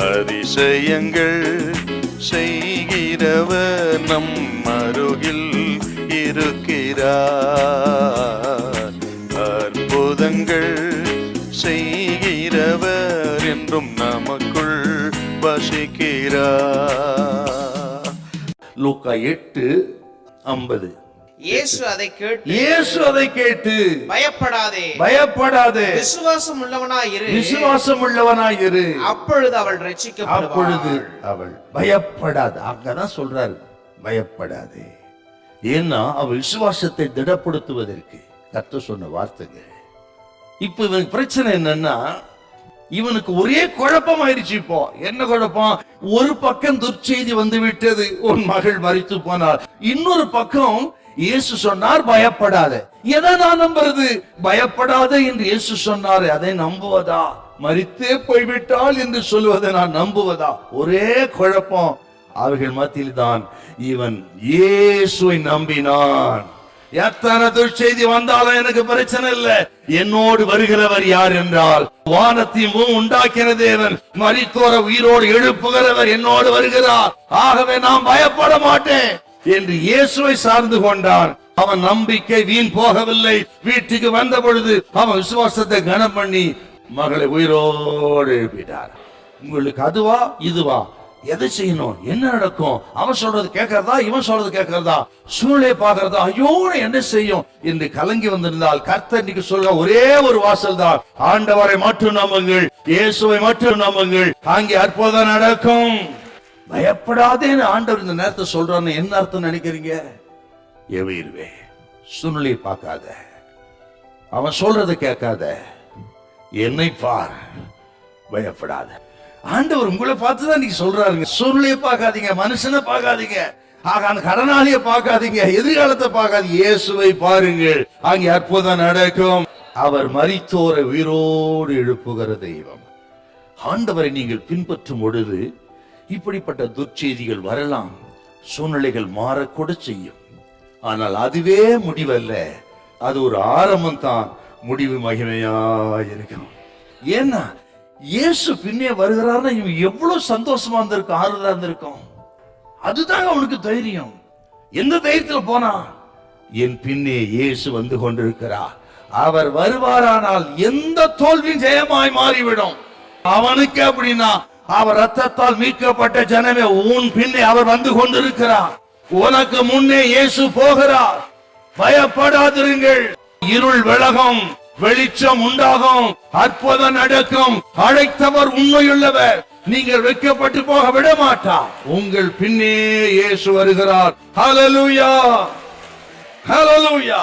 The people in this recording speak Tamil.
அதிசயங்கள் செய்கிறவர் நம் அருகில் இருக்கிறார். அற்புதங்கள் செய்கிறவர் என்றும் நமக்குள் வசிக்கிறார். லூக்கா 8:50. இயேசு அதை கேட்டு பயப்படாதே விசுவாசம் உள்ளவனாய் இரு, அப்பொழுது அவள் பயப்படாது. அங்கதான் சொல்றாரு, பயப்படாதே. ஏன்னா அவள் விசுவாசத்தை திடப்படுத்துவதற்கு கர்த்தர் சொன்ன வார்த்தைங்க. இப்ப இவனுக்கு பிரச்சனை என்னன்னா, இவனுக்கு ஒரே குழப்பம் ஆயிடுச்சு. இப்போ என்ன குழப்பம்? ஒரு பக்கம் துர்ச்செய்தி வந்து விட்டது, உன் மகள் மரித்து போனார். இன்னொரு பக்கம் இயேசு சொன்னார் பயப்படாத. எதை நான் நம்புறது? பயப்படாத என்று இயேசு சொன்னாரு, அதை நம்புவதா? மரித்தே போய்விட்டால் என்று சொல்லுவதை நான் நம்புவதா? ஒரே குழப்பம் அவர்கள் மத்தியில் தான். இவன் இயேசுவை நம்பினான். எத்தனை துர்ச்செய்தி வந்தாலும் எனக்கு பிரச்சனை இல்லை, என்னோடு வருகிறவர் யார் என்றால் வானத்தையும் உண்டாக்கின தேவன், மரித்தோர உயிரோடு எழுப்புகிறவர் என்னோடு வருகிறார். ஆகவே நான் பயப்பட மாட்டேன் என்று இயேசுவை சார்ந்து கொண்டான். அவன் நம்பிக்கை வீண் போகவில்லை. வீட்டுக்கு வந்த பொழுது அவன் விசுவாசத்தை கனம் பண்ணி மகளை உயிரோடு எழுப்பிட்டார். உங்களுக்கு அதுவா இதுவா? எதை செய்யணும்? என்ன நடக்கும்? அவன் சொல்றது கேட்கறதா, இவன் சொல்றது கேட்கறதா, சூழ்நிலை பார்க்கறதா, ஐயோ என்ன செய்யும் என்று கலங்கி வந்திருந்தால் கர்த்தர் இன்னைக்கு சொல்ற ஒரே ஒரு வாசல் தான், ஆண்டவரை மட்டும் நம்புங்கள், இயேசுவை மட்டும் நம்புங்கள், அங்கே அற்புதம் நடக்கும். பயப்படாதேன்னு ஆண்டவர் இந்த நேரத்தை சொல்றான்னு என்ன அர்த்தம் நினைக்கிறீங்க? எவையிருவே, சூழ்நிலையை பார்க்காத, அவன் சொல்றதை கேட்காத, என்னை பார், பயப்படாத. ஆண்டவர் உங்களை பார்த்துதான் நீங்க சொல்றாருங்க. சூழ்நிலையை பார்க்காதீங்க, மனுஷனை பார்க்காதீங்க, அந்த கடனாளியை பார்க்காதீங்க, எதிர்காலத்தை பார்க்காதீங்க, இயேசுவை பாருங்கள், அங்கே அற்புதம் நடக்கும். அவர் மரித்தோரை உயிரோடு எழுப்புகிற தெய்வம். ஆண்டவரை நீங்கள் பின்பற்றும் பொழுது இப்படிப்பட்ட துர்ச்செய்திகள் வரலாம், சூழ்நிலைகள் மாறக்கூட செய்யும். ஆனால் அதுவே முடிவல்ல, அது ஒரு ஆரம்பம் தான். முடிவு மகிமையா இருக்கும். ஏன்னா இயேசு பின்னே வருகிறார்னா இவன் எவ்வளவு சந்தோஷமா இருந்திருக்கும், ஆறுதலா இருந்திருக்கும். அதுதான் அவனுக்கு தைரியம். எந்த தைரியத்துல போனா, என் பின்னே இயேசு வந்து கொண்டிருக்கிறார், அவர் வருவாரானால் எந்த தோல்வியும் ஜெயமாய் மாறிவிடும். அவனுக்கு அப்படின்னா, அவர் ரத்தத்தால் மீட்கப்பட்ட ஜனமே, உன் பின்னே அவர் வந்து கொண்டிருக்கிறார், உனக்கு முன்னே இயேசு போகிறார். பயப்படாதிருங்கள், இருள் விலகும், வெளிச்சம் உண்டாகும், அற்புதம் நடக்கும். அழைத்தவர் உண்மையுள்ளவர், நீங்கள் வெட்கப்பட்டு போக விட மாட்டார். உங்கள் பின்னே இயேசு வருகிறார். ஹல்லேலூயா, ஹல்லேலூயா.